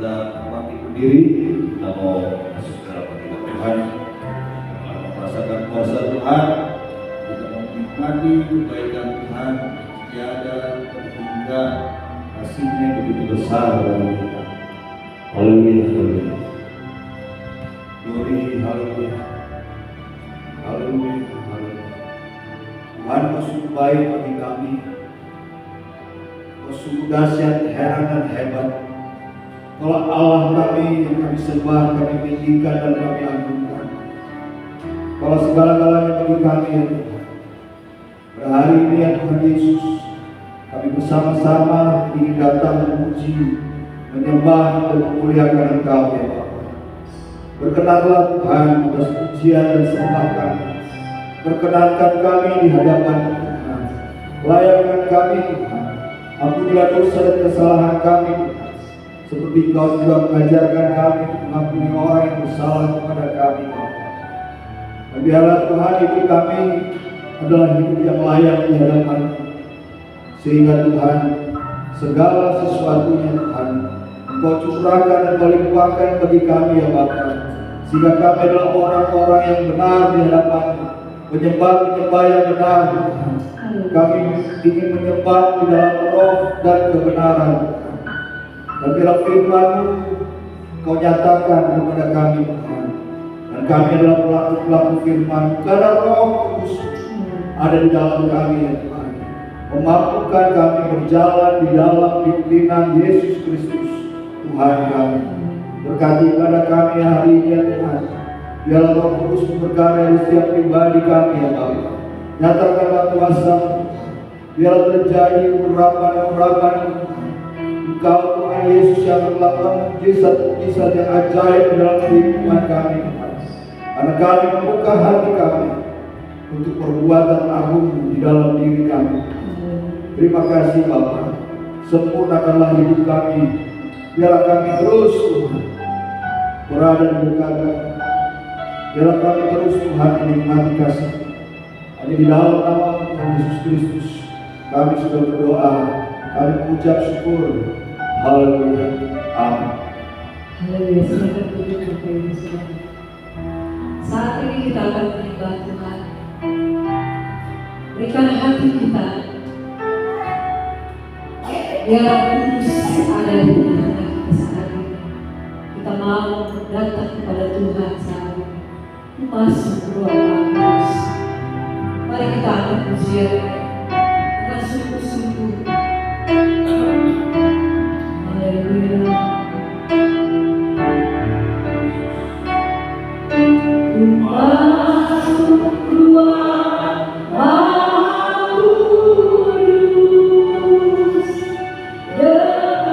kita bangkit berdiri, kita mau masuk ke dalam hadirat Tuhan, kita merasakan kuasa Tuhan, kita mau menikmati kebaikan Tuhan yang tiada terhingga, kasihnya begitu besar bagi kita. Haleluya, haleluya. Glory, haleluya. Haleluya, haleluya. Tuhan kau sungguh baik bagi kami. Kau sungguh dahsyat, heran dan hebat. Kalau Allah kami yang kami sembah, kami tinggikan dan kami agungkan. Kalau segala-galanya bagi kami ya Tuhan. Pada hari ini ya Tuhan Yesus, kami bersama-sama ingin datang memuji, menyembah dan memuliakan Engkau ya Bapa. Berkenanlah Tuhan atas pujian dan sembah kami. Perkenankan kami di hadapan Tuhan. Layakkan kami Tuhan. Ampunilah dosa dan kesalahan kami Tuhan. Seperti Kau juga mengajarkan kami untuk mengampuni orang yang bersalah kepada kami Bapa. Dan biarlah Tuhan hidup kami adalah hidup yang layak di hadapan-Mu. Sehingga Tuhan segala sesuatunya Tuhan Engkau curahkan dan Kau limpahkan bagi kami ya Bapa. Sehingga kami adalah orang-orang yang benar di hadapan-Mu. Penyembah-penyembah yang benar Tuhan. Kami ingin menyembah di dalam roh dan kebenaran. Dan bila firman-Mu Kau nyatakan kepada kami Tuhan. Dan kami adalah pelaku-pelaku firman. Karena Roh Kudus ada di dalam kami ya Tuhan. Memampukan kami berjalan di dalam pimpinan Yesus Kristus Tuhan kami. Berkati pada kami hari ini ya Tuhan. Biarlah Roh Kudus berkarya di setiap pribadi kami ya Bapa. Nyatakanlah kuasa. Biarlah terjadi urapan-urapan Engkau Tuhan Yesus yang melakukan mujizat-mujizat yang ajaib dalam kehidupan kami Tuhan. Karena kami membuka hati kami untuk perbuatan agung di dalam diri kami. Terima kasih Bapa. Sempurnakanlah hidup kami. Biarlah kami terus Tuhan berada di dekat-Mu. Biarlah kami terus Tuhan menikmati kasih. Hanya di dalam nama Tuhan Yesus Kristus kami sudah berdoa. Kami mengucap syukur. Haleluya. Amin. Haleluya. Silakan duduk Bapak Ibu Saudara. Saat ini kita akan menyembah Tuhan. Berikan hati kita. Biar kudus ada di tengah-tengah kita saat ini. Kita mau datang kepada Tuhan saat ini. Masuk ruang kudus. Mari kita akan pujian dengan sungguh-sungguh. Haleluya. Masuk ruang Maha Kudus dengan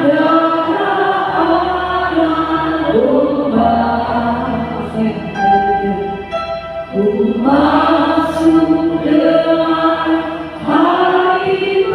darah anak domba. Masuk dengan hari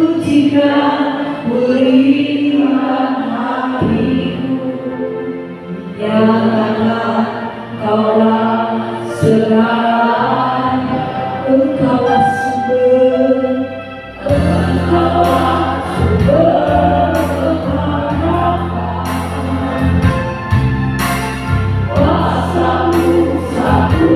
Pujikan pulihkan hatiku, nyatakan kaulah segalanya, engkaulah sumber, engkaulah sumber keharapan. Kuasa-Mu satu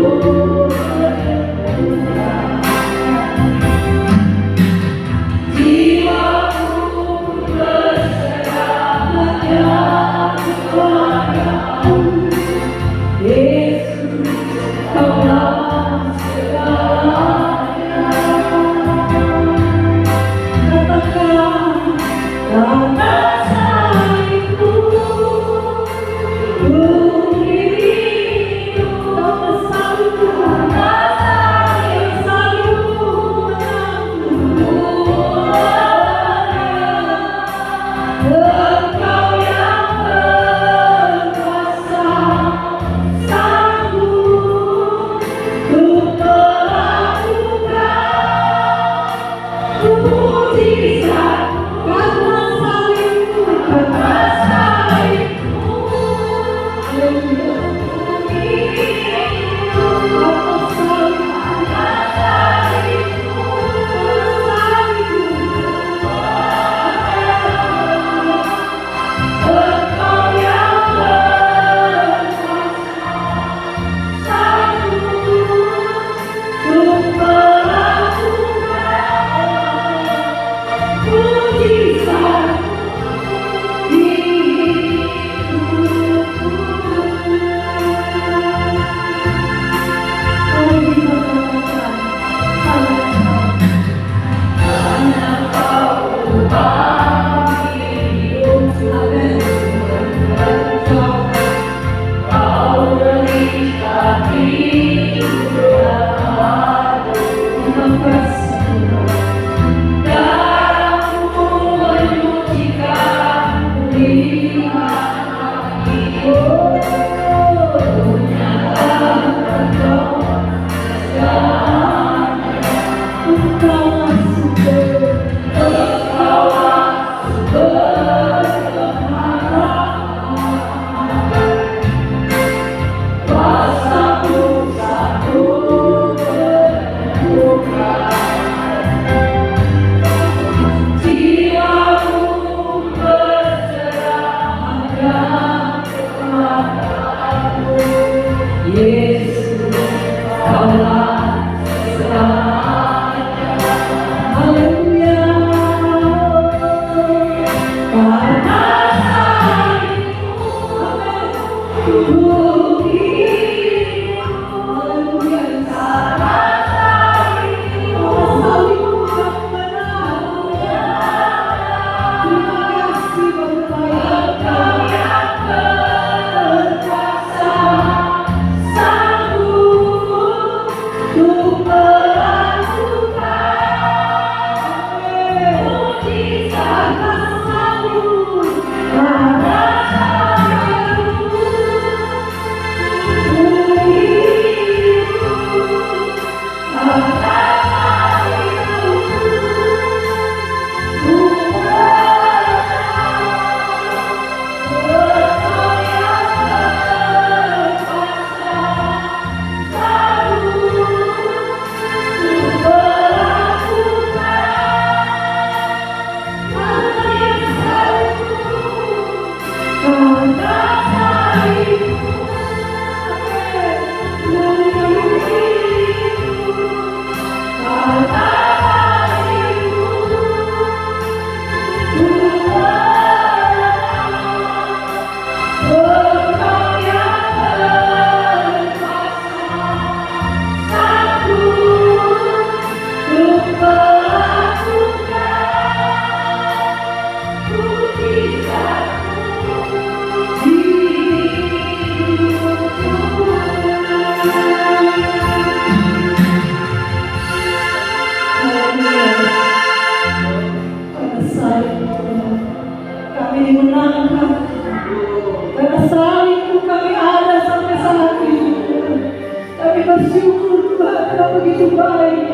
begitu baik.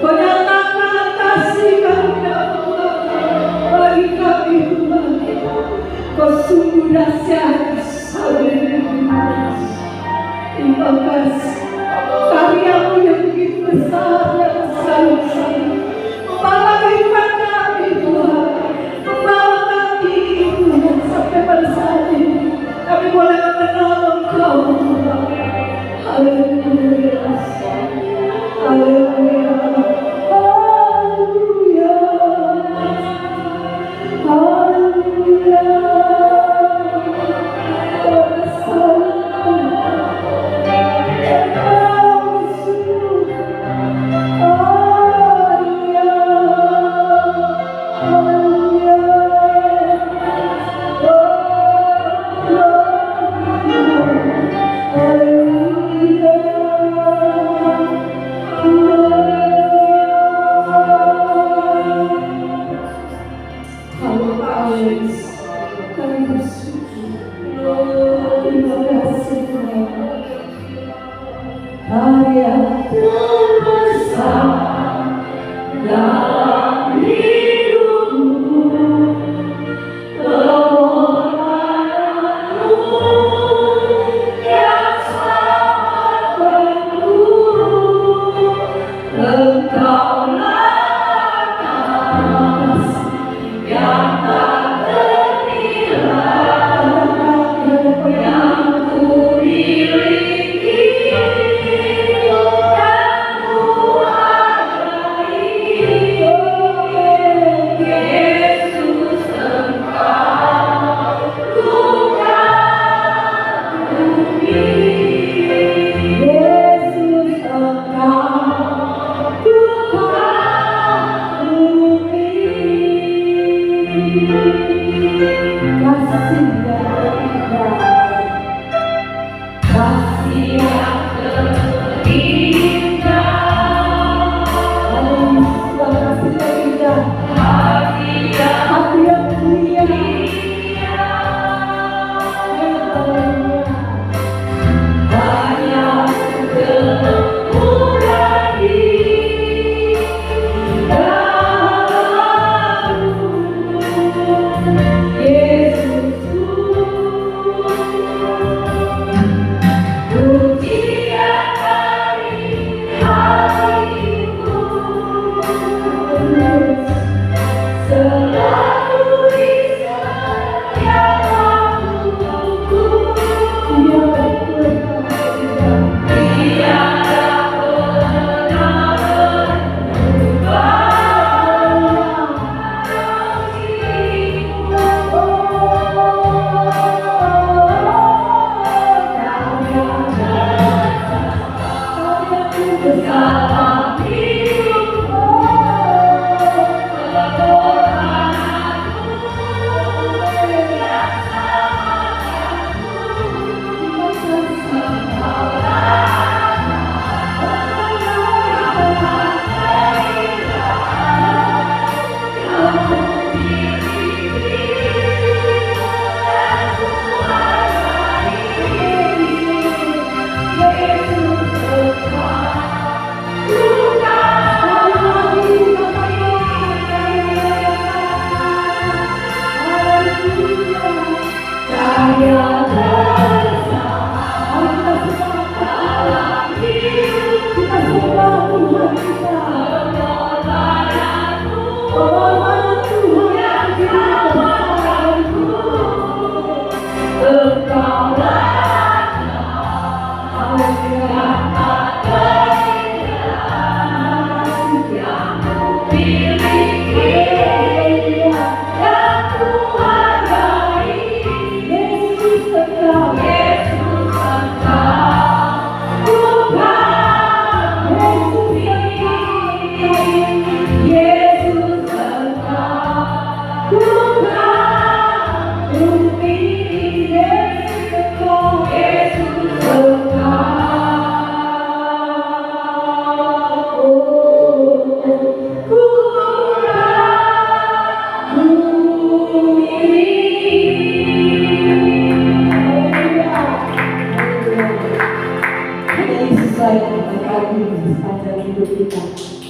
Kau nyatakan kasih karunia-Mu dahsyat. Terima kasih karyamu yang begitu besar dan besar. Membawa kehidupan kami Tuhan, membawa kami Tuhan sampai pada saat ini kami boleh mengenal Engkau Tuhan. Haleluya, haleluya, haleluya, haleluya.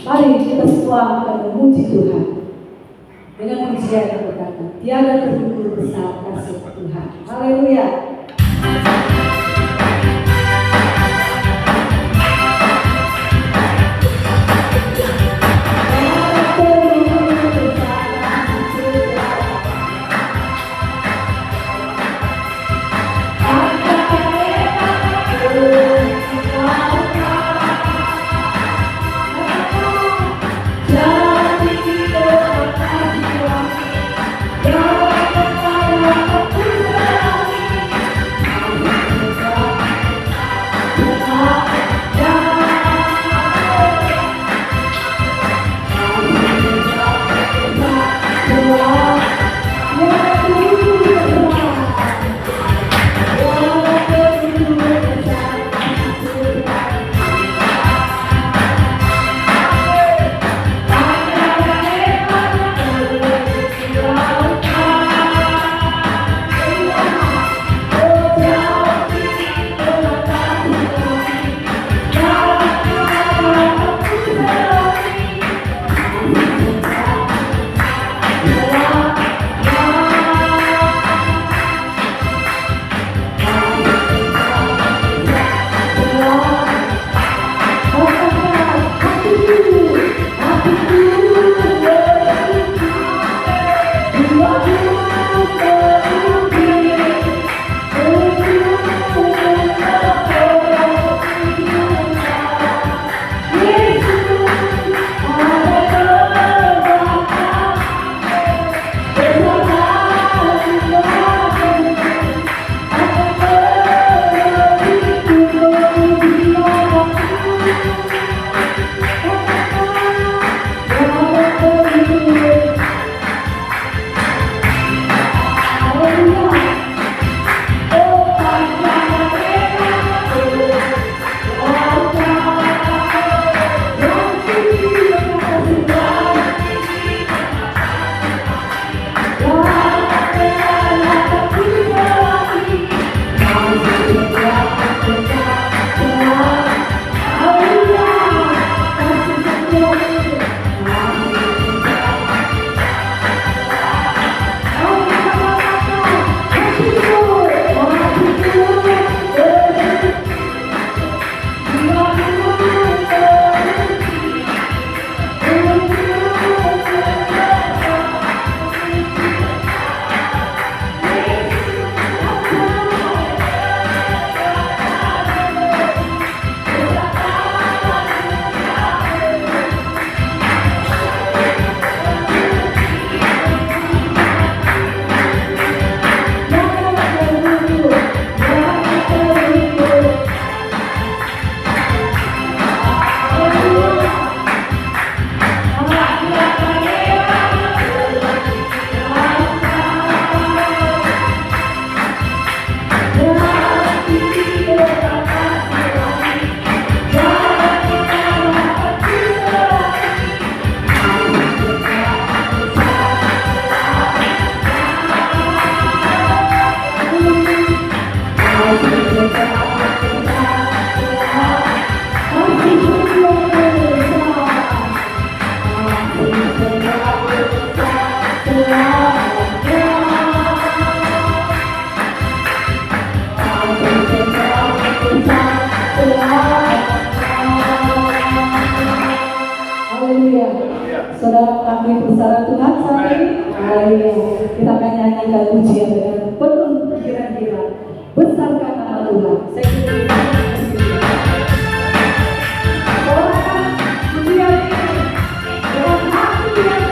Mari kita semua akan memuji Tuhan dengan pujian yang berkata, tiada terukur besar kasih Tuhan. Haleluya. Saudara kami bersama Tuhan saat ini. Haleluya. Kita akan nyanyikan pujian dengan penuh pikiran-pikiran. Besarkan nama Tuhan. Saya orang pujian ini dengan hati yang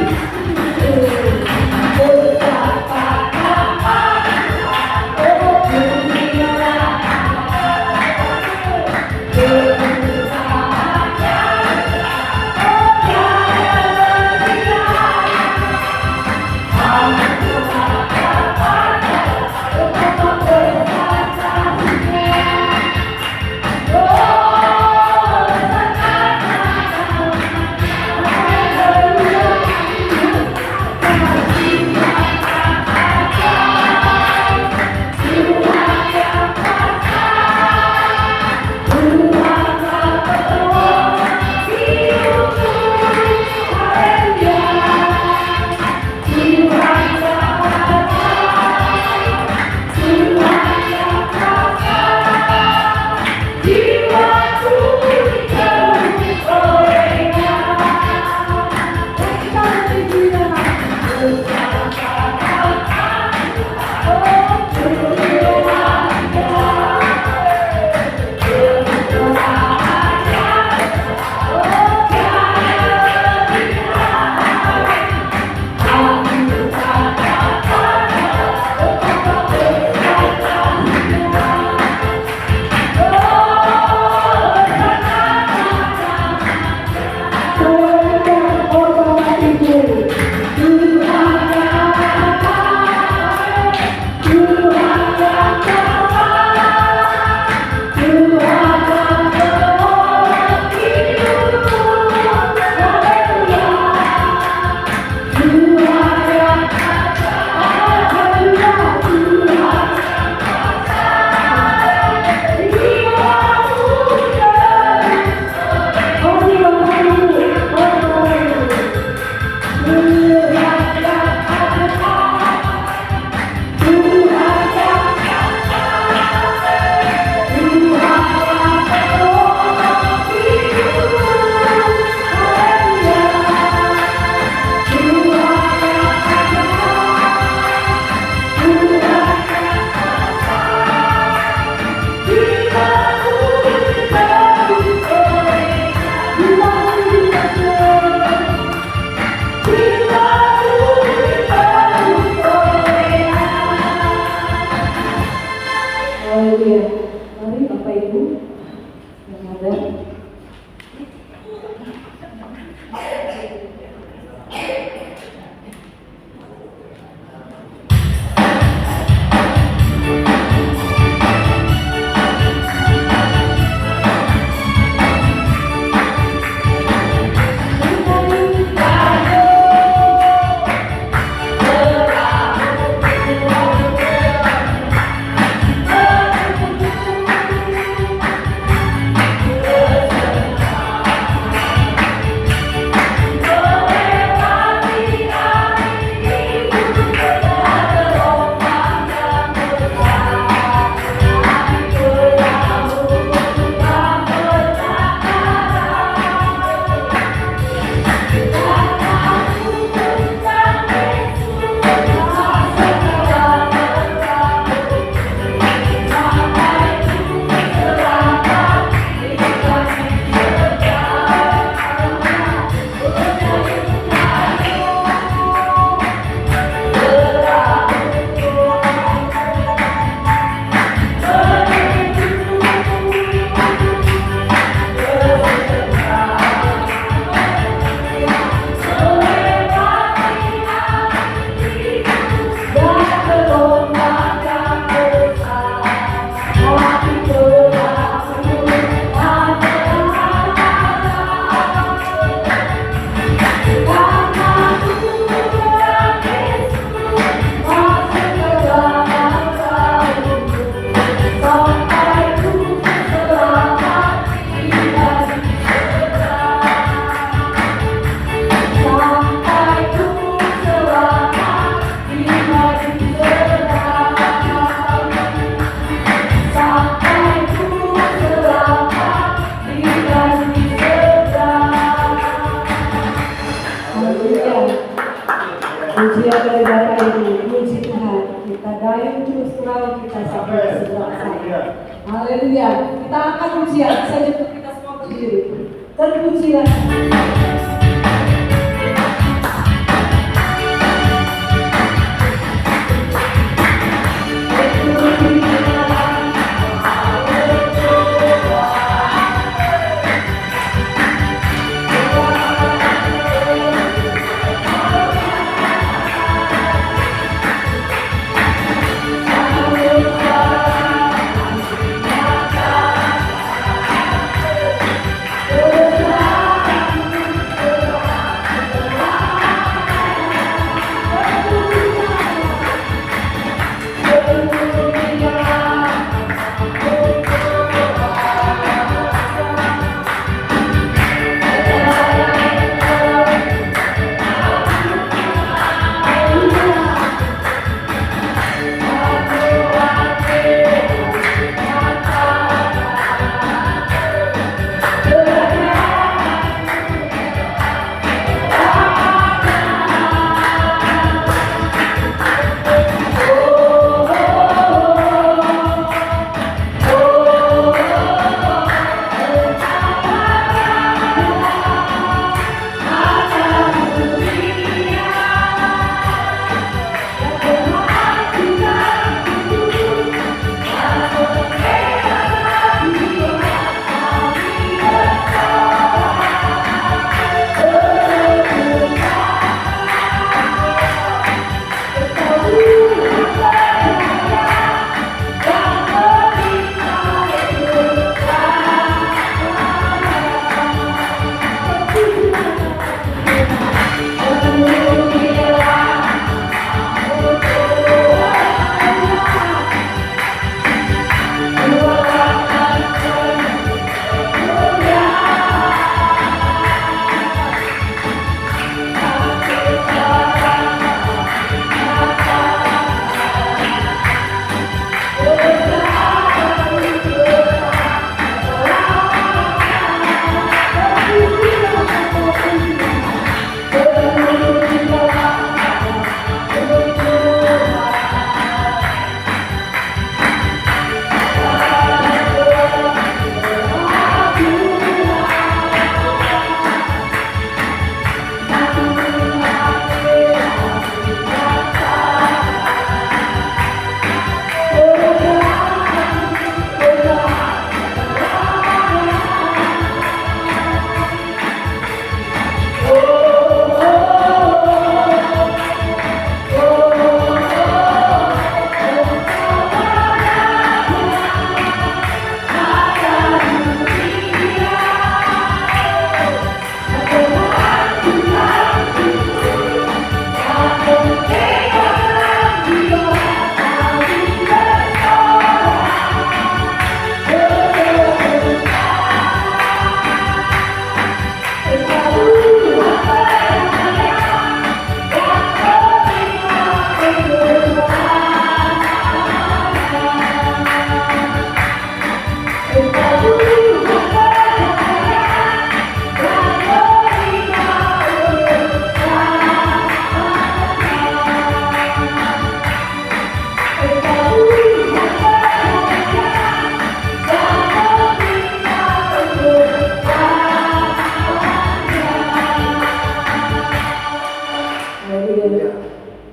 Bapak Ibu, puji Tuhan, kita dayung terus terang kita sampai selesai. Haleluya. Kita akan pujian, saya juga kita semua berdiri. Terpujilah.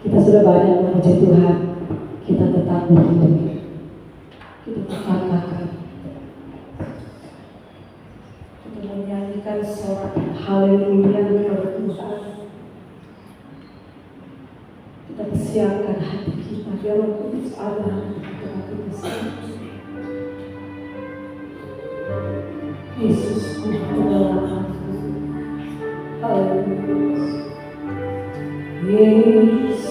Kita sudah banyak memuji Tuhan, kita tetap berdiri, kita katakan, kita menyanyikan sorak haleluya kepada Tuhan. Kita persiapkan hati kita, biar Roh Kudus ada di tengah kita. Yesus, Tuhan, haleluya. Yesus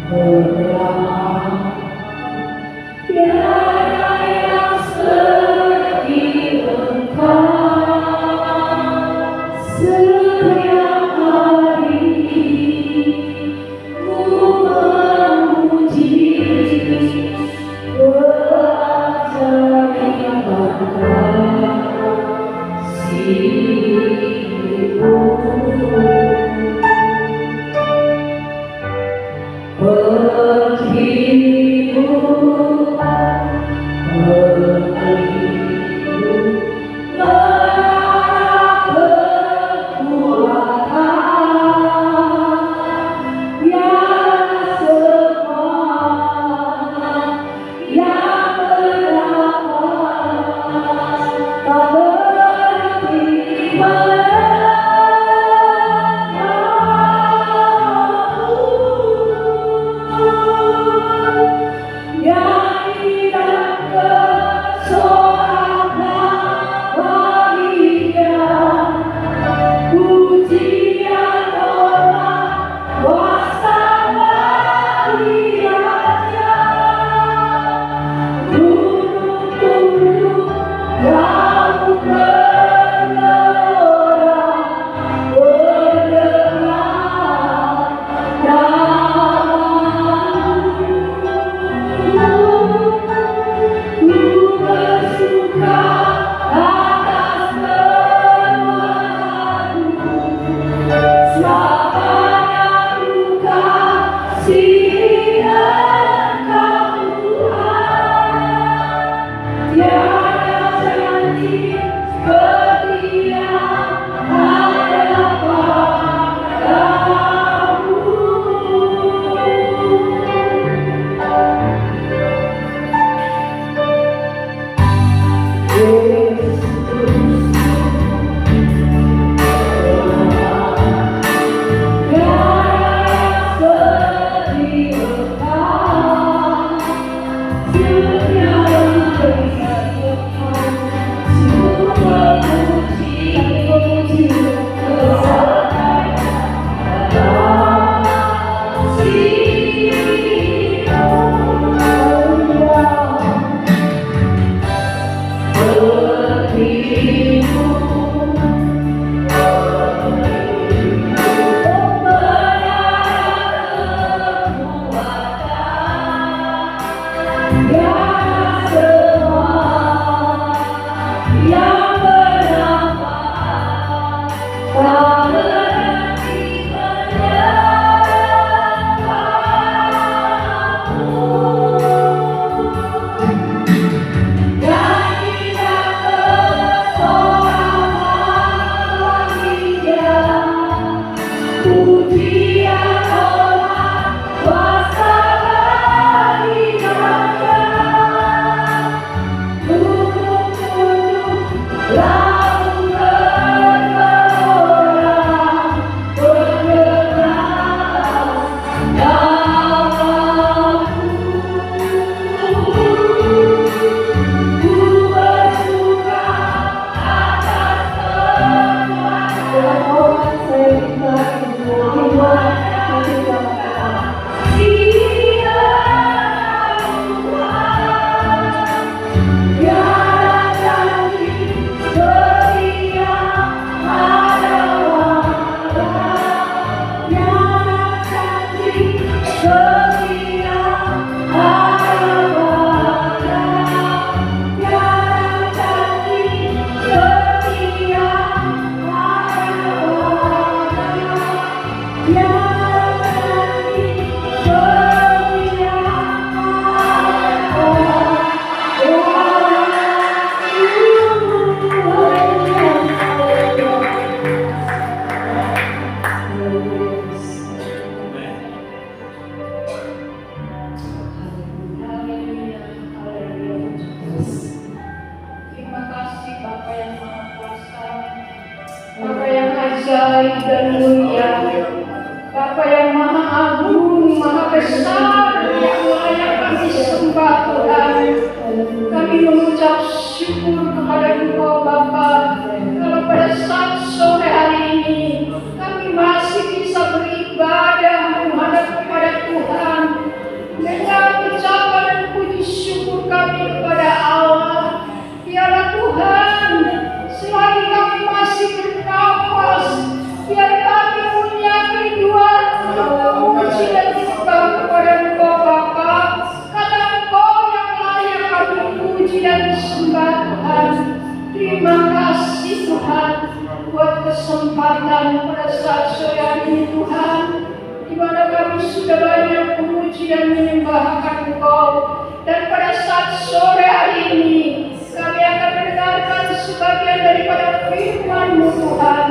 berdoa, tiada yang seperti Engkau. Setiap hari Ku memuji, belajar ibadah kasih-Mu. ajaib dan mulia, Bapa yang maha agung, maha besar, yang layak kami sembah Tuhan. Kami mengucap syukur kepada Engkau Bapa, kalau pada saat sore hari ini kami masih bisa beribadah menghadap kepada Tuhan dengan ucapan dan puji syukur kami kepada Allah. Biarlah Tuhan, selagi kami masih bernafas, biar kami punya kerinduan untuk memuji dan menyembah kepada Engkau Bapa, karena Engkau yang layak kami puji dan sembah Tuhan. Terima kasih Tuhan buat kesempatan pada saat sore hari ini Tuhan, di mana kami sudah banyak memuji dan menyembahkan Engkau. Dan pada saat sore hari ini kami akan mendengarkan sebagian daripada firman-Mu Tuhan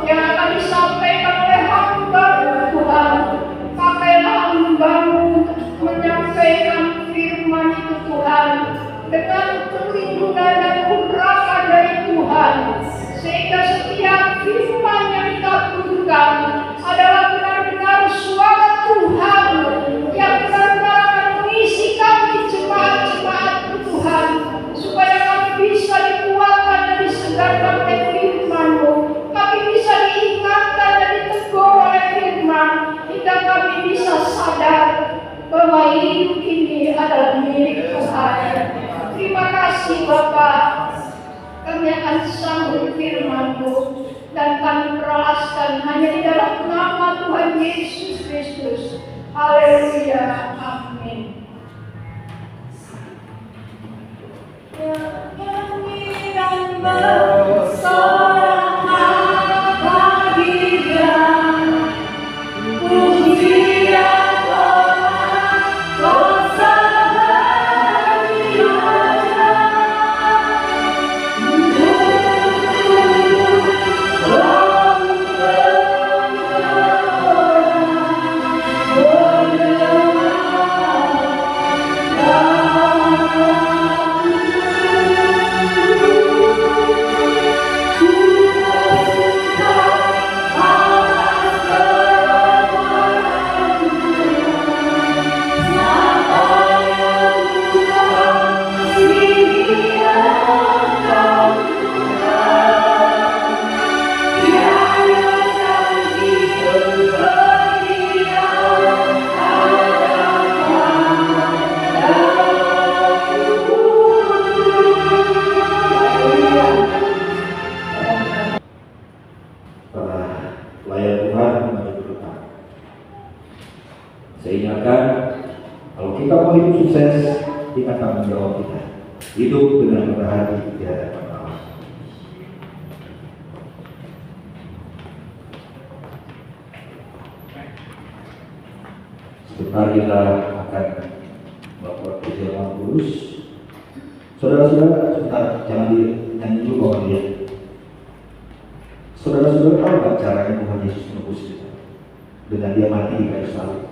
yang akan disampaikan oleh hamba-Mu Tuhan. Pakailah hamba-Mu menyampaikan firman itu Tuhan dengan perlindungan dan urapan dari Tuhan, sehingga setiap firman yang ditaburkan adalah benar-benar suara Tuhan yang benar-benar akan mengisi kami jemaat-jemaat-Mu Tuhan, supaya kami bisa dikuatkan dan disegarkan oleh firman-Mu, kami bisa diingatkan dan ditegur oleh firman, hingga kami bisa sadar bahwa hidup ini adalah milik Tuhan. Terima kasih Bapa, kami akan sambut firman-Mu dan kami beralaskan hanya di dalam nama Tuhan Yesus Kristus. Haleluya, amin. Nyanyi dan bersorak bagi Dia, pujian Saya ingatkan, kalau kita mau hidup sukses, ingat tanggung jawab kita. Hidup dengan berhati di hadapan Allah. Sebentar kita akan melakukan perjalanan lurus. Saudara-saudara, sebentar, jangan dinyanyi dulu bawa dia. Saudara-saudara tahu nggak caranya Tuhan Yesus menebus kita? Dengan dia mati di kayu salib.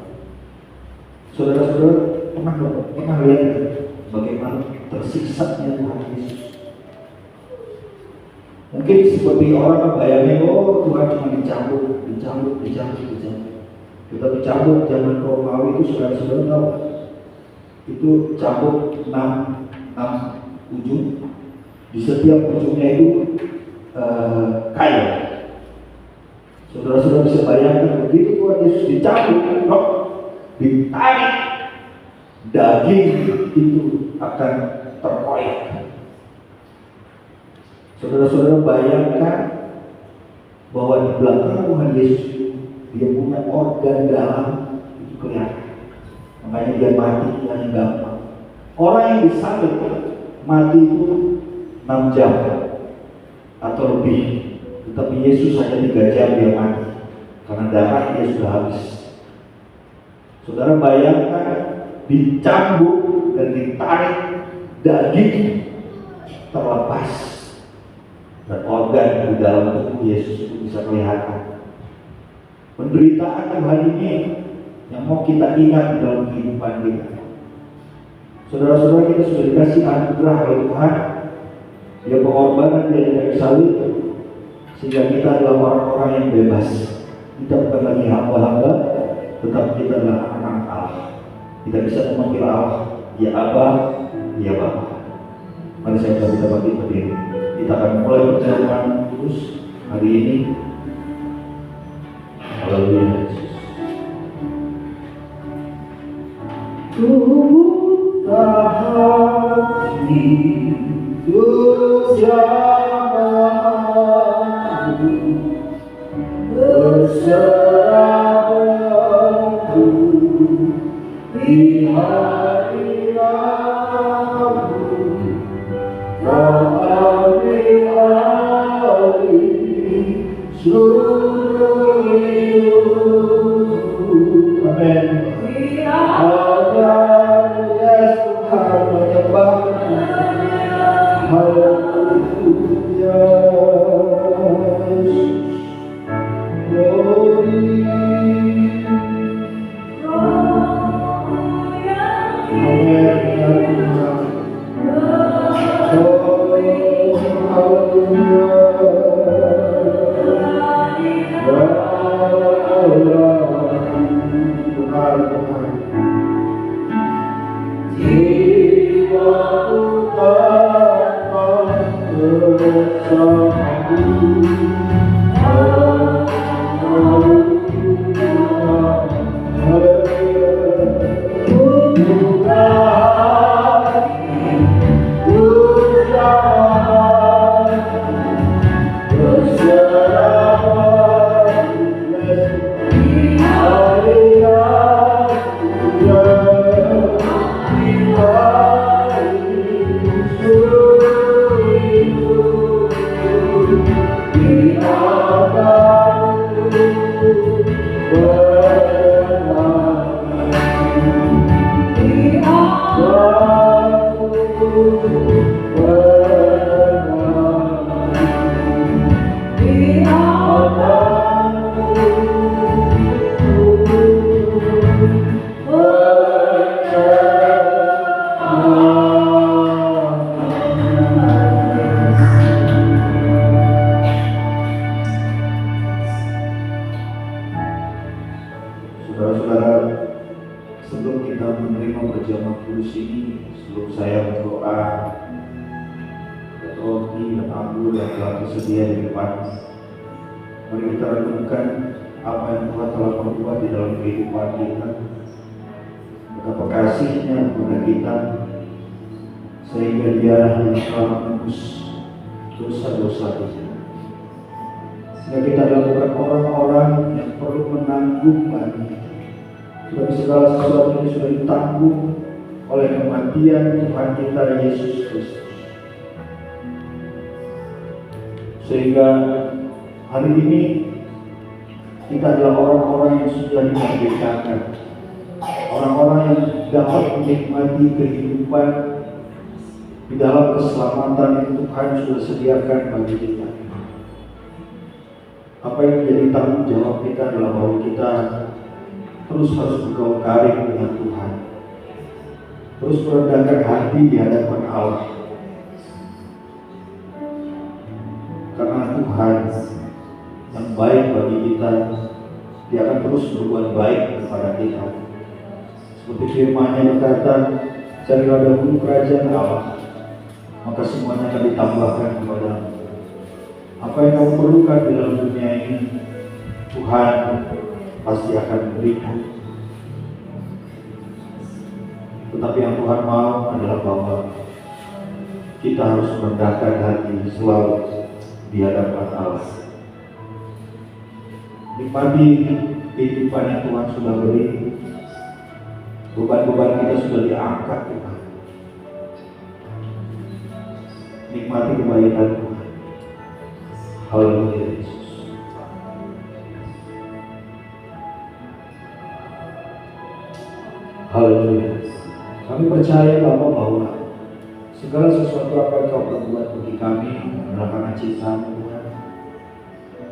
Saudara-saudara pernah lihat bagaimana tersiksanya Tuhan Yesus? Mungkin seperti orang bayangin, oh Tuhan cuma dicambuk. Kita dicambuk zaman Romawi itu, saudara-saudara tahu, itu cambuk 6 ujung, di setiap ujungnya itu kayu. Saudara-saudara bisa bayangkan begitu Tuhan Yesus dicambuk, ditarik, daging itu akan terkoyak. Saudara-saudara bayangkan bahwa di belakang Tuhan Yesus itu dia punya organ dalam itu kelihatan. Makanya dia mati yang gampang. Orang yang disalib mati itu 6 jam atau lebih, tetapi Yesus hanya 3 jam dia mati karena darah dia sudah habis. Saudara bayangkan dicambuk dan ditarik, daging terlepas dan organ di dalam tubuh Yesus itu bisa kelihatan. Penderitaan Tuhan ini yang mau kita ingat di dalam kehidupan kita. Saudara-saudara, kita sudah dikasih anugerah oleh Tuhan. Dia pengorbanan, dia tidak salib, sehingga kita adalah orang-orang yang bebas. Kita bukan lagi hamba-hamba, tetapi kita adalah anak Allah. Kita bisa memanggil Allah, ya Aba, ya Bapa. Mari saya kita berdiri. Kita akan mulai perjalanan terus hari ini. Haleluya Yesus. Tubuh hati bersamaku, berserah aku di hari Rabu. Kau ambil alih seluruh hidupku. Amin. Yes, Tuhan menyembahmu. Haleluya. Glory. Sebab segala sesuatu ini sudah ditanggung oleh kematian Tuhan kita Yesus Kristus. Sehingga hari ini kita adalah orang-orang yang sudah dimerdekakan, orang-orang yang dapat menikmati kehidupan di dalam keselamatan yang Tuhan sudah sediakan bagi kita. Apa yang menjadi tanggung jawab kita adalah bahwa kita terus harus bergaul karib dengan Tuhan, terus merendahkan hati di hadapan Allah, karena Tuhan yang baik bagi kita, Dia akan terus berbuat baik kepada kita. Seperti firman-Nya berkata, carilah dahulu kerajaan Allah, maka semuanya akan ditambahkan kepadamu. Apa yang kamu perlukan di dalam dunia ini, Tuhan pasti akan memberikan. Tetapi yang Tuhan mau adalah bahwa kita harus merendahkan hati selalu di hadapan Allah. Nikmati kehidupan yang Tuhan sudah beri. Beban-beban kita sudah diangkat Tuhan. Nikmati kebaikan Tuhan. Haleluya Yesus. Haleluya. Kami percaya bahwa segala sesuatu apa yang Kau perbuat bagi kami adalah karena cinta-Mu Tuhan.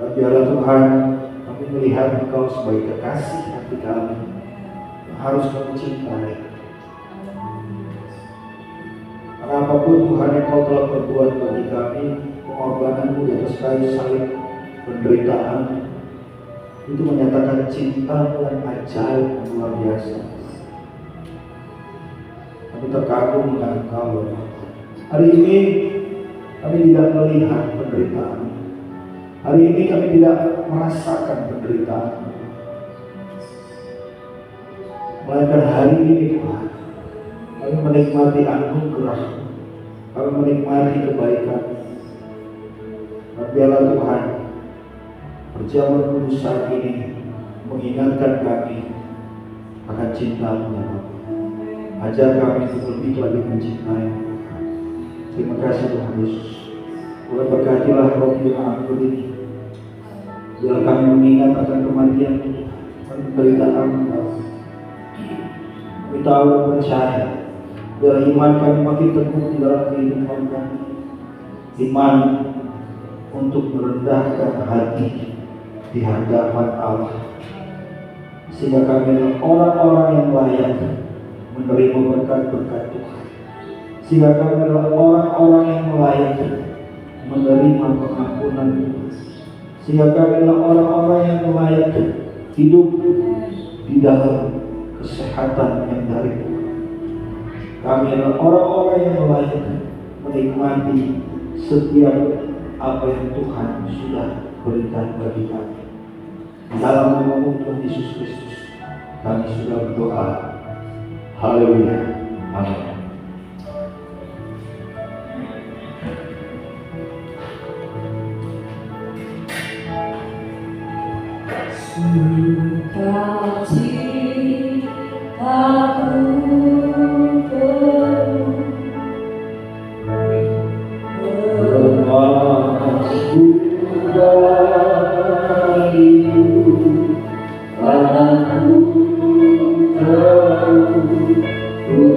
Dan biarlah Tuhan kami melihat Engkau sebagai kekasih hati kami yang harus kami cintai. Karena apapun Tuhan yang Kau telah perbuat bagi kami, pengorbanan-Mu di atas kayu salib, penderitaan, itu menyatakan cinta yang ajaib dan luar biasa. Kami terkagum dengan Engkau. Hari ini kami tidak melihat penderitaan. Hari ini kami tidak merasakan penderitaan. Melainkan hari ini Tuhan, kami menikmati anugerah, kami menikmati kebaikan. Dan biarlah Tuhan, perjamuan kudus saat ini mengingatkan kami akan cinta-Mu ya Bapa. Ajar kami untuk lebih lagi mencintai. Terima kasih Tuhan Yesus. Tuhan berkatilah roti yang anggur ini. Biar kami mengingat akan kematian dan penderitaan Kami. Kami tahu dan percaya. Biar iman kami makin teguh di dalam kehidupan kami. Iman untuk merendahkan hati di hadapan Allah. Sehingga kami adalah orang-orang yang layak menerima berkat-berkat Tuhan. Sehingga kami adalah orang-orang yang layak menerima pengampunan Tuhan. Sehingga kami adalah orang-orang yang layak hidup di dalam kesehatan yang dari Tuhan. Kami adalah orang-orang yang layak menikmati setiap apa yang Tuhan sudah berikan bagi kami. Dalam nama Tuhan Yesus Kristus kami sudah berdoa. Haleluya. Amin.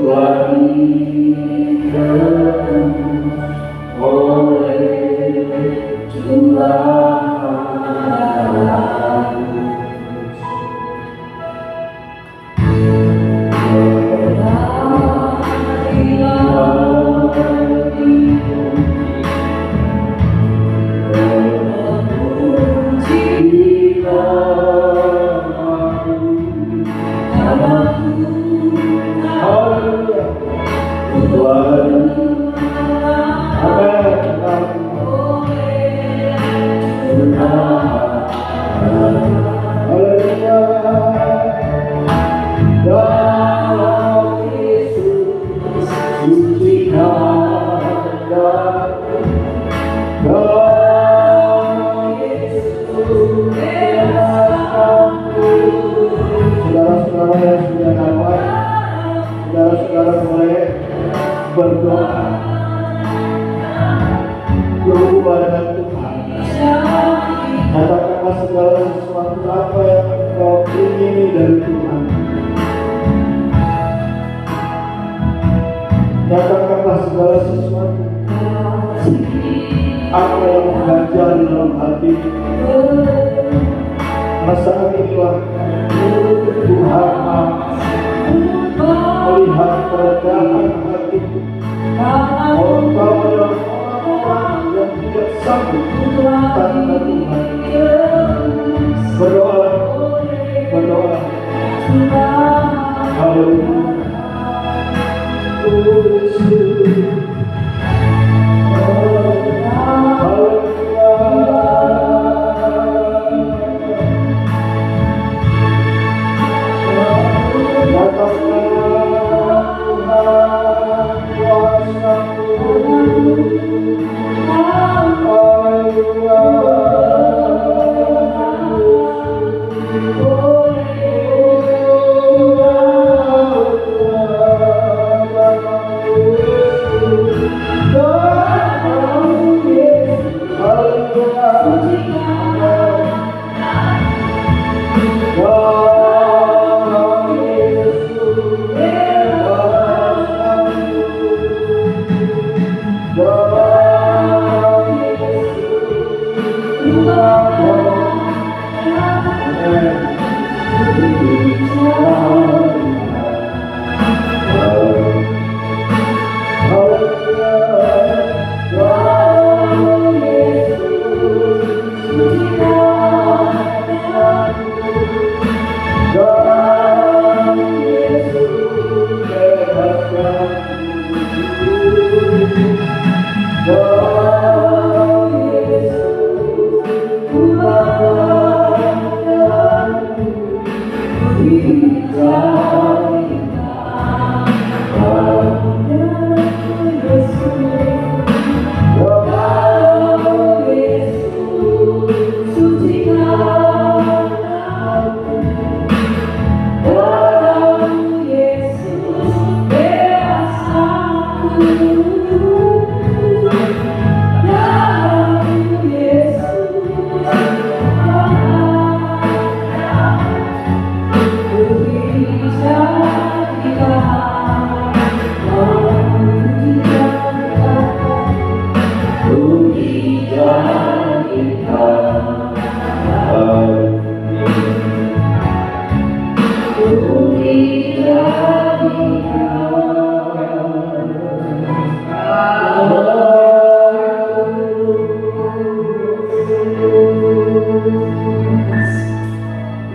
Tuhan saudara yang sudah dapat, saudara-saudara boleh berdoa, berhubungan dengan Tuhan. Katakanlah segala sesuatu apa yang engkau ingini dari Tuhan. Katakanlah segala sesuatu apa yang mengganjal di dalam hati. Saat inilah Tuhan melihat keredahan hati. Engkau adalah orang yang tidak sanggup tanpa Tuhan. Berdoa, berdoa. Haleluya.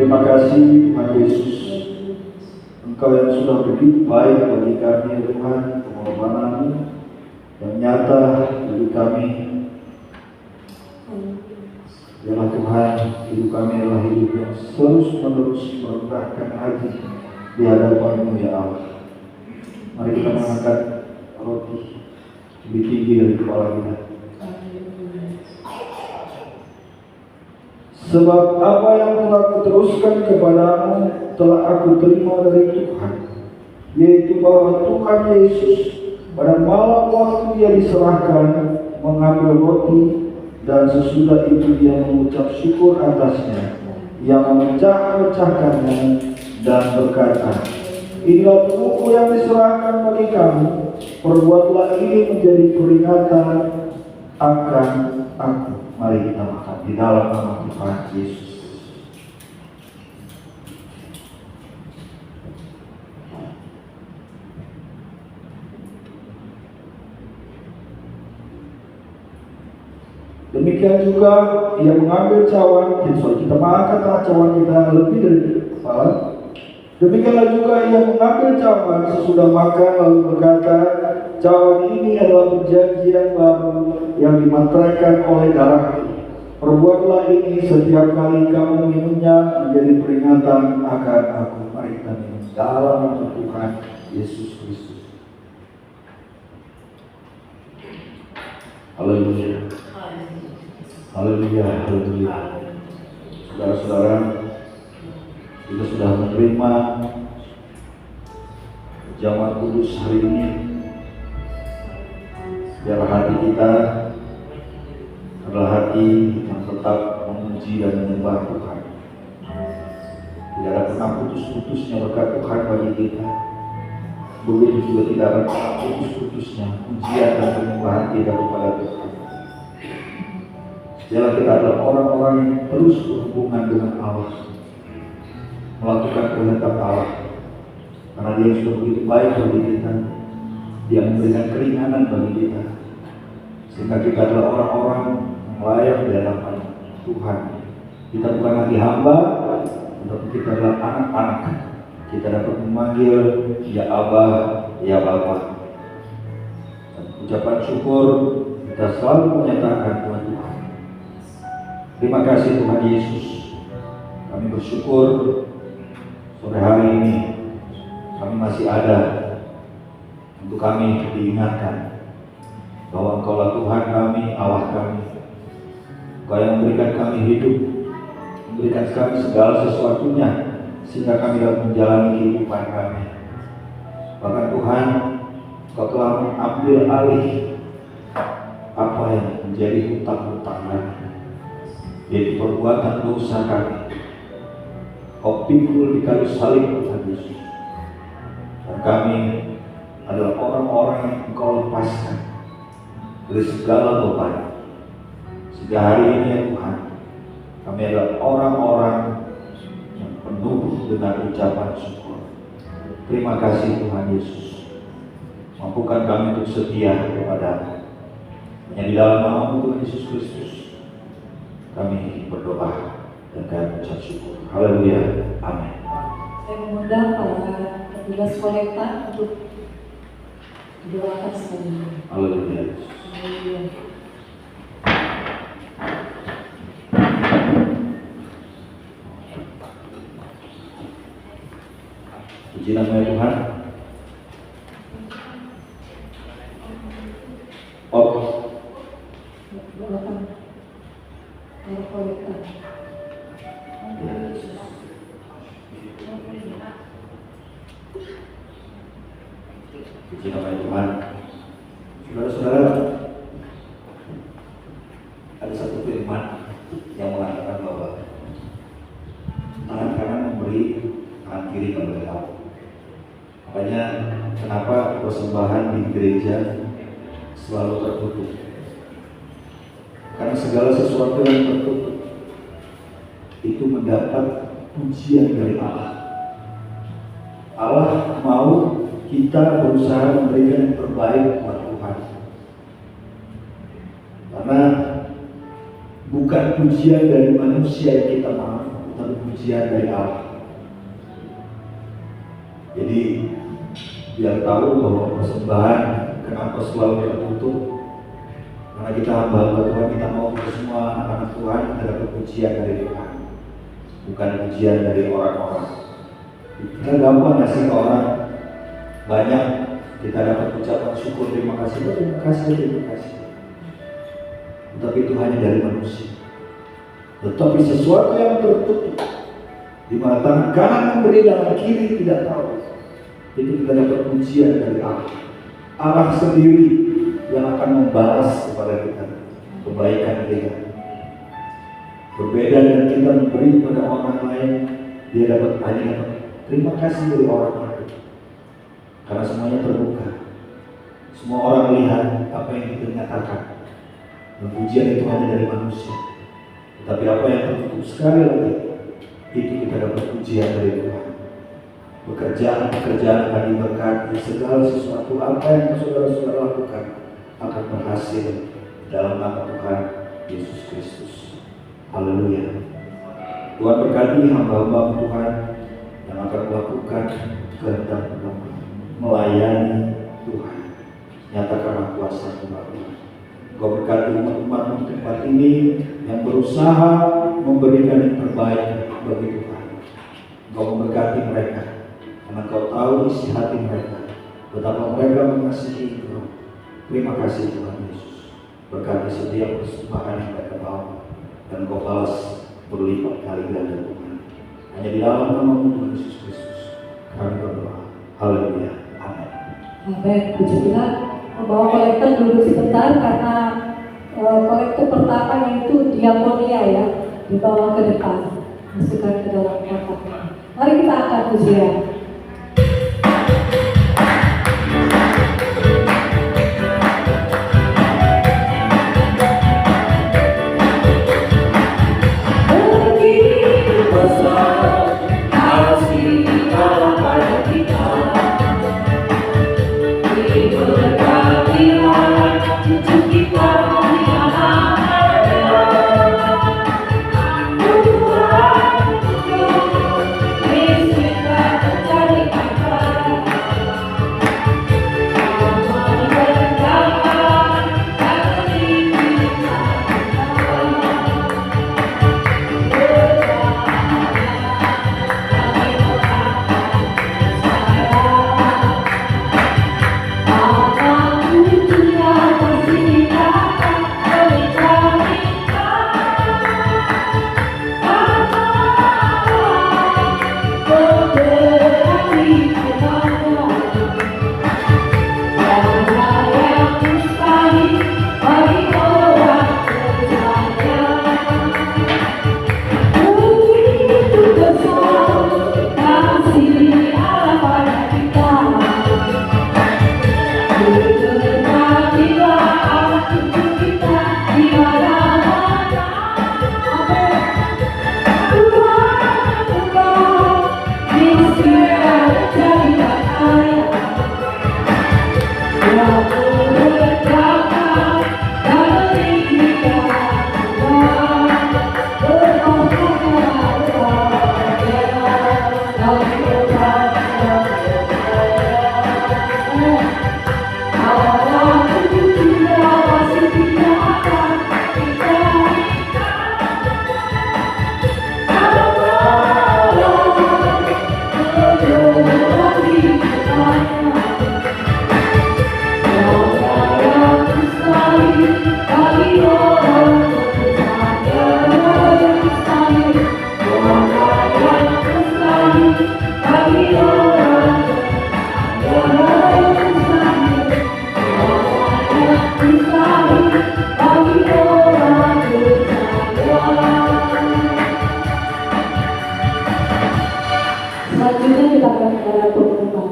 Terima kasih Tuhan Yesus, Engkau yang sudah begitu baik bagi kami Tuhan, pengorbanan-Mu yang nyata bagi kami. Yalah Tuhan, hidup kami adalah hidup yang terus-menerus merendahkan hati di hadapan-Mu ya Allah. Mari kita mengangkat roti lebih tinggi dari kepala kita. Sebab apa yang telah kuteruskan kepadamu telah aku terima dari Tuhan, yaitu bahwa Tuhan Yesus pada malam waktu Dia diserahkan mengambil roti, dan sesudah itu Dia mengucap syukur atasnya, Ia memecah-mecahkannya dan berkata, inilah tubuhku yang diserahkan bagi kamu, perbuatlah ini menjadi peringatan akan aku. Mari kita makan di dalam nama Tuhan Yesus. Demikian juga Ia mengambil cawan, kita mengangkat cawan kita lebih dari kepala. Demikianlah juga Ia mengambil cawan sesudah makan lalu berkata, cawan ini adalah perjanjian baru yang dimateraikan oleh darahku. Perbuatlah ini setiap kali kamu minumnya menjadi peringatan akan aku. Mari kita minum dalam nama Tuhan Yesus Kristus. Haleluya. Haleluya. Haleluya. Saudara-saudara, kita sudah menerima jamuan kudus hari ini. Biar hati kita adalah hati yang tetap memuji dan menyembah Tuhan. Tidak ada pernah putus-putusnya berkat Tuhan bagi kita. Begitu juga tidak akan pernah putus-putusnya pujian dan penyembahan kita kepada Tuhan. Biarlah kita adalah orang-orang yang terus berhubungan dengan Allah, melakukan kehendak Allah, karena Dia sudah begitu baik bagi kita. Dia memberikan keringanan bagi kita, sehingga kita adalah orang-orang yang layak di hadapan Tuhan. Kita bukan lagi hamba, tetapi kita adalah anak-anak. Kita dapat memanggil ya Aba, ya Bapa. Dan ucapan syukur kita selalu menyatakan kepada Tuhan. Terima kasih Tuhan Yesus. Kami bersyukur sore hari ini kami masih ada untuk kami diingatkan bahwa Engkaulah Tuhan kami, Allah kami. Engkau yang memberikan kami hidup, memberikan kami segala sesuatunya, sehingga kami dapat menjalani kehidupan kami. Bahkan Tuhan, Engkau telah mengambil alih apa yang menjadi hutang-hutang kami, yaitu perbuatan dosa kami. Kau pikul di kayu salib Tuhan Yesus, dan kami adalah orang-orang yang Engkau lepaskan dari segala beban. Sehingga hari ini ya Tuhan, kami adalah orang-orang yang penuh dengan ucapan syukur. Terima kasih Tuhan Yesus. Mampukan kami untuk setia kepada-Mu. Hanya di dalam nama Tuhan Yesus Kristus kami berdoa dan kami mengucap syukur. Haleluya. Amin. Saya mengundang para petugas kolekta untuk didoakan selanjutnya. Haleluya. Haleluya. Puji nama Tuhan. Doakan para kolekta. Puji nama Tuhan. Saudara-saudara, ada satu firman yang mengatakan bahwa tangan kanan memberi, tangan kiri memberi. Makanya kenapa persembahan di gereja selalu tertutup? Karena segala sesuatu yang tertutup itu mendapat pujian dari Allah. Allah mau kita berusaha memberikan yang terbaik buat Tuhan. Karena bukan pujian dari manusia yang kita mau, tapi pujian dari Allah. Jadi biar tahu bahwa persembahan kenapa selalu tertutup, karena kita hamba-hamba Tuhan, kita mau semua anak-anak Tuhan kita dapat pujian dari Tuhan, bukan pujian dari orang-orang. Kita gampang ngasih ke orang banyak, kita dapat ucapan syukur, terima kasih, terima kasih. Tetapi itu hanya dari manusia. Tetapi sesuatu yang tertutup, di mana tangan kanan memberi dan kiri tidak tahu, itu kita dapat pujian dari Allah. Allah sendiri yang akan membalas kepada kita kebaikan kita. Berbeda dengan kita memberi kepada orang lain, dia hanya dapat terima kasih dari orang lain. Karena semuanya terbuka, semua orang lihat apa yang kita nyatakan. Dan pujian itu hanya dari manusia. Tetapi apa yang tertutup sekali lagi, itu kita dapat pujian dari Tuhan. Pekerjaan akan diberkati, segala sesuatu apa yang saudara-saudara lakukan akan berhasil dalam nama Tuhan Yesus Kristus. Haleluya. Tuhan berkati hamba-hamba Tuhan yang akan melakukan kehendak Tuhan, melayani Tuhan. Nyatakanlah kuasa Tuhan. Kau berkati umat-umat di tempat ini yang berusaha memberikan yang terbaik bagi Tuhan. Kau memberkati mereka, karena Kau tahu isi hati mereka, betapa mereka mengasihi Engkau. Terima kasih Tuhan Yesus. Berkati setiap persembahan yang mereka bawa, dan Kau balas berlipat kali ganda Tuhan. Hanya di dalam nama Tuhan Yesus Kristus kami berdoa. Haleluya. Amin. Amin. Puji Tuhan. Membawa kolektor duduk sebentar karena kolektor pertama yaitu diakonia ya, dibawa ke depan, masukkan ke dalam kotak. Mari kita angkat pujian. Selanjutnya kita akan kepada pengumuman.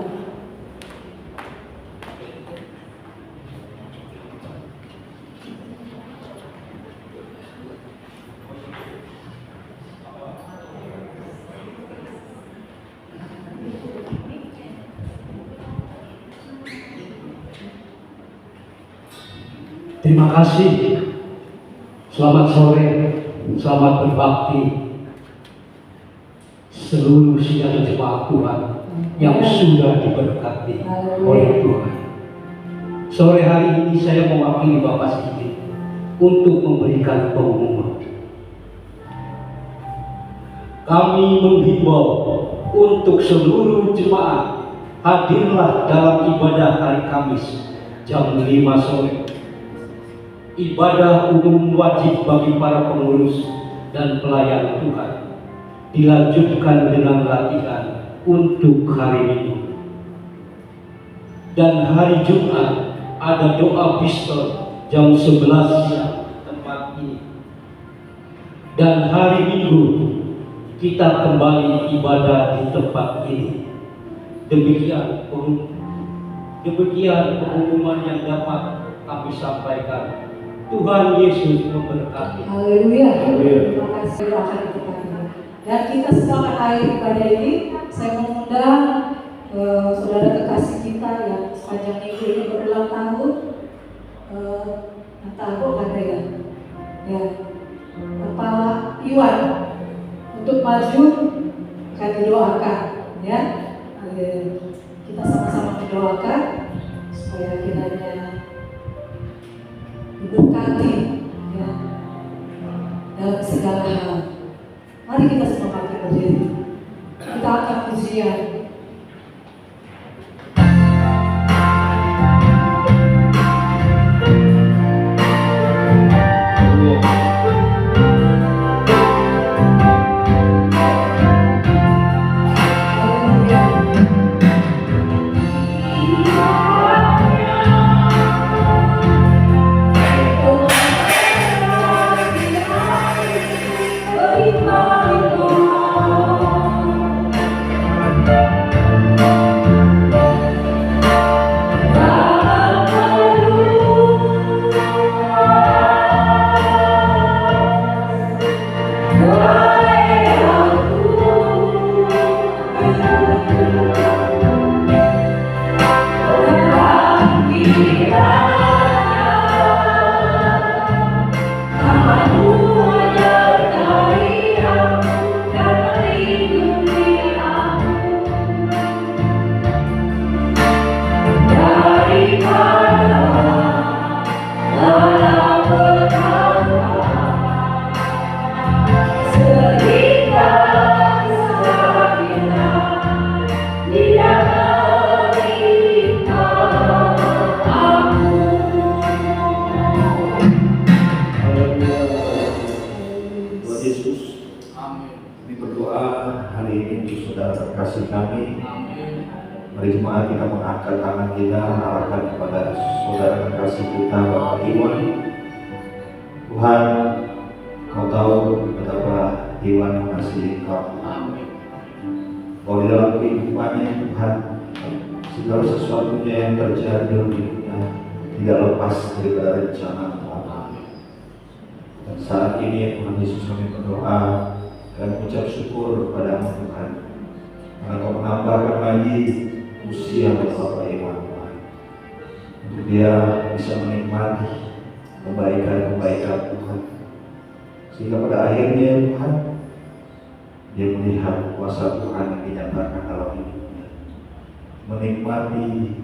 Terima kasih. Selamat sore, selamat berbakti. Seluruh sidang jemaat Tuhan yang sudah diberkati oleh Tuhan. Sore hari ini saya mewakili Bapak sedikit untuk memberikan pengumuman. Kami menghimbau untuk seluruh jemaat hadirlah dalam ibadah hari Kamis jam 5 sore. Ibadah umum wajib bagi para pengurus dan pelayan Tuhan dilanjutkan dengan latihan untuk hari Minggu. Dan hari Jumat ada doa pistol jam 11 siang tempat ini. Dan hari Minggu kita kembali ibadah di tempat ini. Demikian pengumuman yang dapat kami sampaikan. Tuhan Yesus memberkati. Haleluya. Terima kasih akan kita. Dan kita sedang mengakhiri ibadah ini. Saya mengundang saudara kekasih kita yang sepanjang minggu ini berulang tahun. Entah ada ya. Ya. Kepala Iwan untuk maju akan didoakan. Ya. Kita sama-sama mendoakan supaya kiranya diberkati ya, dalam segala hal. Mari kita semua bangkit berdiri. Kita akan pujian. Mari jemaat kita mengangkat tangan kita, arahkan kepada saudara kekasih kita, Bapak Iwan. Tuhan, Kau tahu betapa Iwan mengasihi Kau. Bahwa di dalam kehidupannya Tuhan, segala sesuatunya yang terjadi dalam hidupnya tidak lepas daripada rencana Tuhan. Dan saat ini Tuhan Yesus kami berdoa dan mengucap syukur kepada Tuhan. Karena Kau menambahkan lagi usia Bapak Iwan Tuhan, untuk dia bisa menikmati kebaikan-kebaikan Tuhan, sehingga pada akhirnya Tuhan dia melihat kuasa Tuhan yang dinyatakan dalam hidupnya, menikmati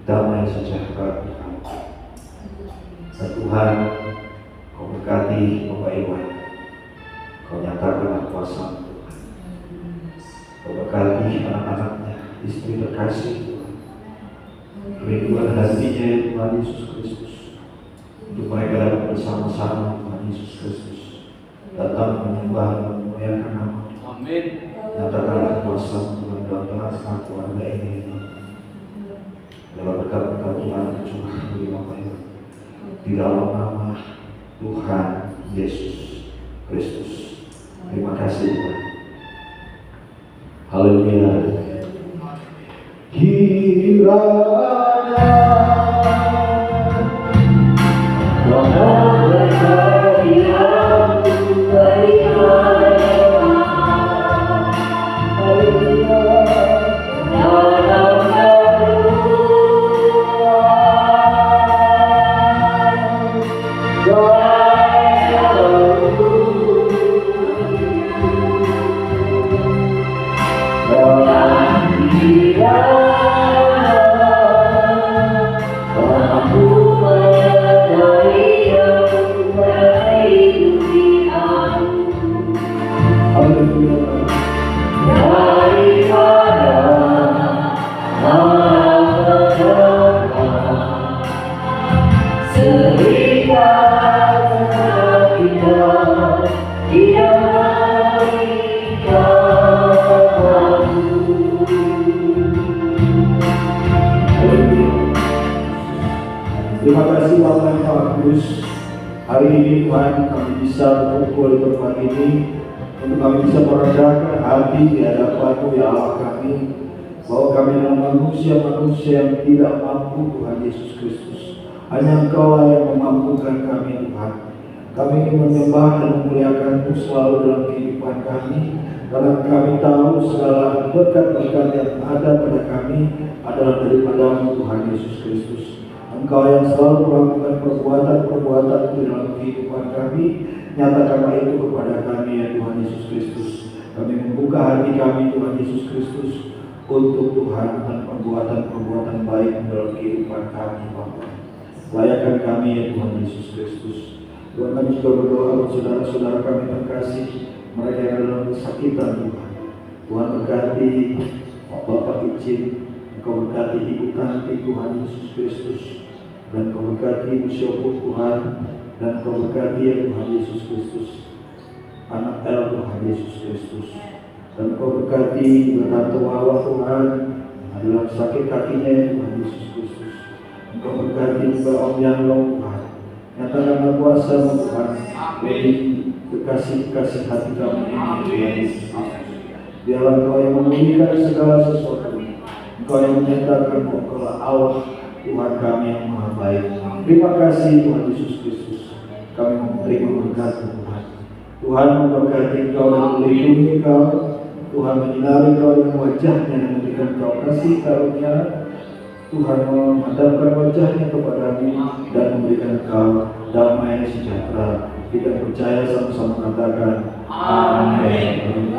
damai sejahtera Tuhan. Dan Tuhan, Kau berkati Bapak Iwan, Kau nyatakan kuasa Tuhan, Kau berkati anak-anaknya, istri terkasih Tuhan, kerinduan hatinya Tuhan Yesus Kristus, untuk mereka dapat bersama-sama Tuhan Yesus Kristus datang menyembah dan memuliakan nama Tuhan. Amin. Nyatakanlah kuasa Tuhan dalam tengah-tengah keluarga ini. Dalam berkat-berkat Tuhan curah bagi Bapak Iwan di dalam nama Tuhan Yesus Kristus. Terima kasih Tuhan. Haleluya. Kiranya Tuhan berkati aku Terima kasih Bapak Ibu Agus. Hari ini Tuhan kami bisa berkumpul di tempat ini untuk kami bisa merendahkan hati di hadapan-Mu ya Allah kami, bahwa kami adalah manusia-manusia yang tidak mampu Tuhan Yesus Kristus. Hanya Engkau yang memampukan kami Tuhan. Kami ingin menyembah dan memuliakan-Mu selalu dalam kehidupan kami, karena kami tahu segala berkat-berkat yang ada pada kami adalah daripada-Mu Tuhan Yesus Kristus. Engkau yang selalu melakukan perbuatan-perbuatan di dalam kehidupan kami, nyatakanlah itu kepada kami ya Tuhan Yesus Kristus. Kami membuka hati kami Tuhan Yesus Kristus untuk Tuhan dan perbuatan-perbuatan baik dalam kehidupan kami Bapa. Layakan kami ya Tuhan Yesus Kristus. Tuhan, kami juga berdoa untuk saudara-saudara kami terkasih, mereka yang dalam kesakitan Tuhan. Tuhan berkati Bapak Icin, Engkau berkati Ibu Tanti Tuhan Yesus Kristus, dan Kau berkati Ibu Syoput Tuhan, dan Kau berkati ya Tuhan Yesus Kristus anak El Tuhan Yesus Kristus, dan Kau berkati Tante Wawa Tuhan adalah sakit kakinya ya Tuhan Yesus Kristus. Engkau berkati juga Om Yanlong Tuhan, nyatakanlah kuasa Tuhan bagi kekasih-kekasih hati kami ini Tuhan Yesus Kristus. Biarlah Engkau yang memulihkan segala sesuatu, Engkau yang menyatakan Engkau Allah Tuhan kami yang maha baik. Terima kasih Tuhan Yesus Kristus. Kami menerima berkat Tuhan. Tuhan memberkati Engkau dan melindungi Engkau. Tuhan menyinari kau dengan wajahnya dan memberikan kau kasih karunia. Tuhan menghadapkan wajahnya kepadamu dan memberikan kau damai sejahtera. Kita percaya sama-sama katakan amin.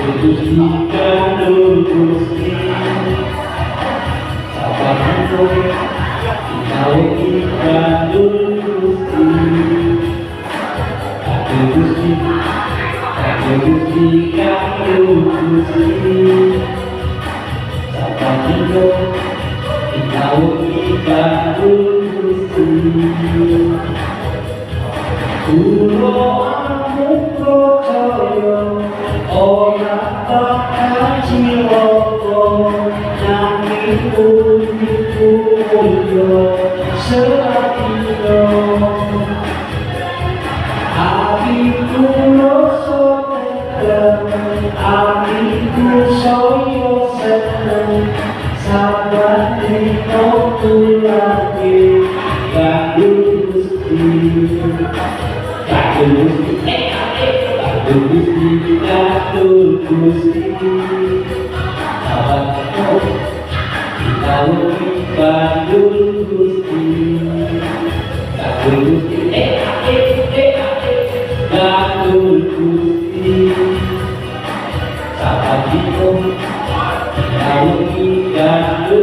Pujikan Gusti, sabar kita pujikan Gusti. Gusti, Sapa dino dikawuhi kanggo Gusti. Kula amung percaya ora bakal cilaka, nanging uniku mulya selapino. Hatiku rasa tenang, hatiku saya seneng, sabar dino tulake kanggo Gusti. Kanggo Gusti, sabar dino dikawuhi kanggo Gusti. Kanggo Gusti, kanggo Gusti, sabar dino dikawuhi kanggo